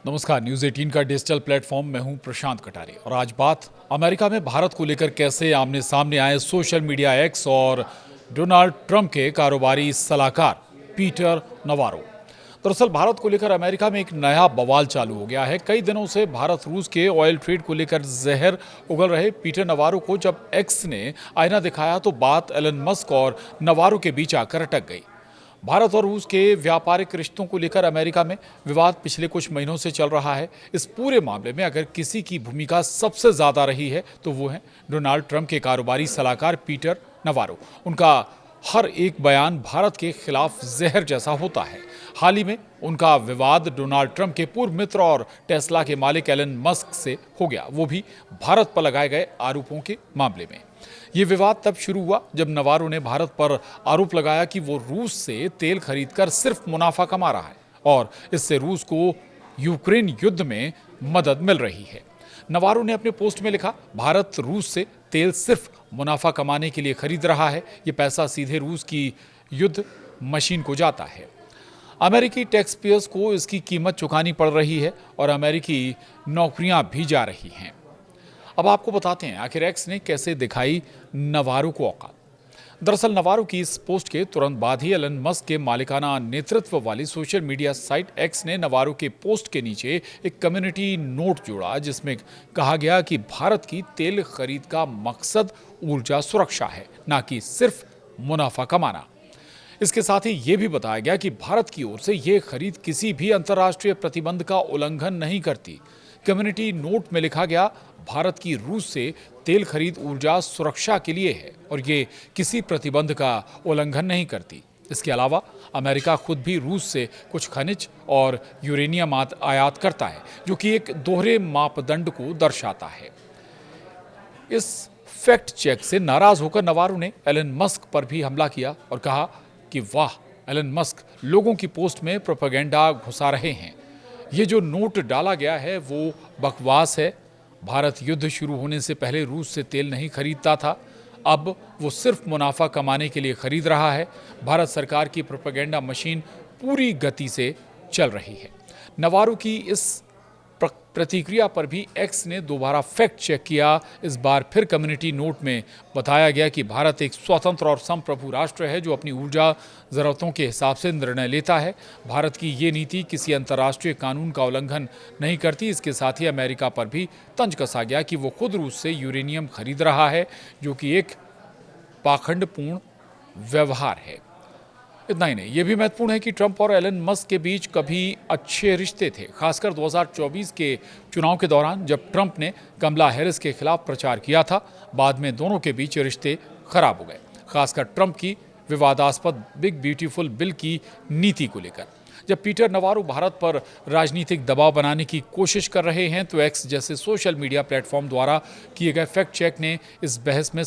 नमस्कार, न्यूज़ 18 का digital platform में हूं प्रशांत कटारे और आज बात अमेरिका में भारत को लेकर कैसे आमने सामने आए सोशल मीडिया एक्स और डोनाल्ड ट्रंप के कारोबारी सलाहकार पीटर नवारो। दरअसल भारत को लेकर अमेरिका में एक नया बवाल चालू हो गया है। कई दिनों से भारत रूस के ऑयल ट्रेड को लेकर जहर उगल रहे पीटर नवारो को जब एक्स ने आईना दिखाया तो बात एलन मस्क और नवारो के बीच आकर अटक गई। भारत और रूस के व्यापारिक रिश्तों को लेकर अमेरिका में विवाद पिछले कुछ महीनों से चल रहा है। इस पूरे मामले में अगर किसी की भूमिका सबसे ज्यादा रही है तो वो है डोनाल्ड ट्रंप के कारोबारी सलाहकार पीटर नवारो। उनका हर एक बयान भारत के खिलाफ जहर जैसा होता है। हाल ही में उनका विवाद डोनाल्ड ट्रंप के पूर्व मित्र और टेस्ला के मालिक एलन मस्क से हो गया, वो भी भारत पर लगाए गए आरोपों के मामले में। ये विवाद तब शुरू हुआ जब नवारो ने भारत पर आरोप लगाया कि वो रूस से तेल खरीदकर सिर्फ मुनाफा कमा रहा है और इससे रूस को यूक्रेन युद्ध में मदद मिल रही है। नवारो ने अपने पोस्ट में लिखा, भारत रूस से तेल सिर्फ मुनाफा कमाने के लिए खरीद रहा है, ये पैसा सीधे रूस की युद्ध मशीन को जाता है। अमेरिकी टैक्स पेयर्स को इसकी कीमत चुकानी पड़ रही है और अमेरिकी नौकरियां भी जा रही हैं। अब आपको बताते हैं आखिर एक्स ने कैसे दिखाई नवारो को औकात। दरअसल नवारो की इस पोस्ट के तुरंत बाद ही एलन मस्क के मालिकाना नेतृत्व वाली सोशल मीडिया साइट एक्स ने नवारो के पोस्ट के नीचे एक कम्युनिटी नोट जोड़ा जिसमें कहा गया कि भारत की तेल खरीद का मकसद ऊर्जा सुरक्षा है, ना कि सिर्फ मुनाफा कमाना। इसके साथ ही ये भी बताया गया कि भारत की ओर से ये खरीद किसी भी अंतर्राष्ट्रीय प्रतिबंध का उल्लंघन नहीं करती। कम्युनिटी नोट में लिखा गया, भारत की रूस से तेल खरीद ऊर्जा सुरक्षा के लिए है और ये किसी प्रतिबंध का उल्लंघन नहीं करती। इसके अलावा अमेरिका खुद भी रूस से कुछ खनिज और यूरेनियम आयात करता है, जो कि एक दोहरे मापदंड को दर्शाता है। इस फैक्ट चेक से नाराज होकर नवारो ने एलन मस्क पर भी हमला किया और कहा कि वाह, एलन मस्क लोगों की पोस्ट में प्रोपेगेंडा घुसा रहे हैं। ये जो नोट डाला गया है वो बकवास है। भारत युद्ध शुरू होने से पहले रूस से तेल नहीं खरीदता था, अब वो सिर्फ मुनाफा कमाने के लिए खरीद रहा है। भारत सरकार की प्रोपेगेंडा मशीन पूरी गति से चल रही है। नवारो की इस प्रतिक्रिया पर भी एक्स ने दोबारा फैक्ट चेक किया। इस बार फिर कम्युनिटी नोट में बताया गया कि भारत एक स्वतंत्र और संप्रभु राष्ट्र है जो अपनी ऊर्जा जरूरतों के हिसाब से निर्णय लेता है। भारत की ये नीति किसी अंतर्राष्ट्रीय कानून का उल्लंघन नहीं करती। इसके साथ ही अमेरिका पर भी तंज कसा गया कि वो खुद रूस से यूरेनियम खरीद रहा है, जो कि एक पाखंडपूर्ण व्यवहार है। इतना ही नहीं, ये भी महत्वपूर्ण है कि ट्रंप और एलन मस्क के बीच कभी अच्छे रिश्ते थे, खासकर 2024 के चुनाव के दौरान जब ट्रंप ने कमला हैरिस के खिलाफ प्रचार किया था। बाद में दोनों के बीच रिश्ते खराब हो गए, खासकर ट्रंप की विवादास्पद बिग ब्यूटीफुल बिल की नीति को लेकर। जब पीटर नवारो भारत पर राजनीतिक दबाव बनाने की कोशिश कर रहे हैं तो एक्स जैसे सोशल मीडिया प्लेटफॉर्म द्वारा किए गए फैक्ट चेक ने इस बहस में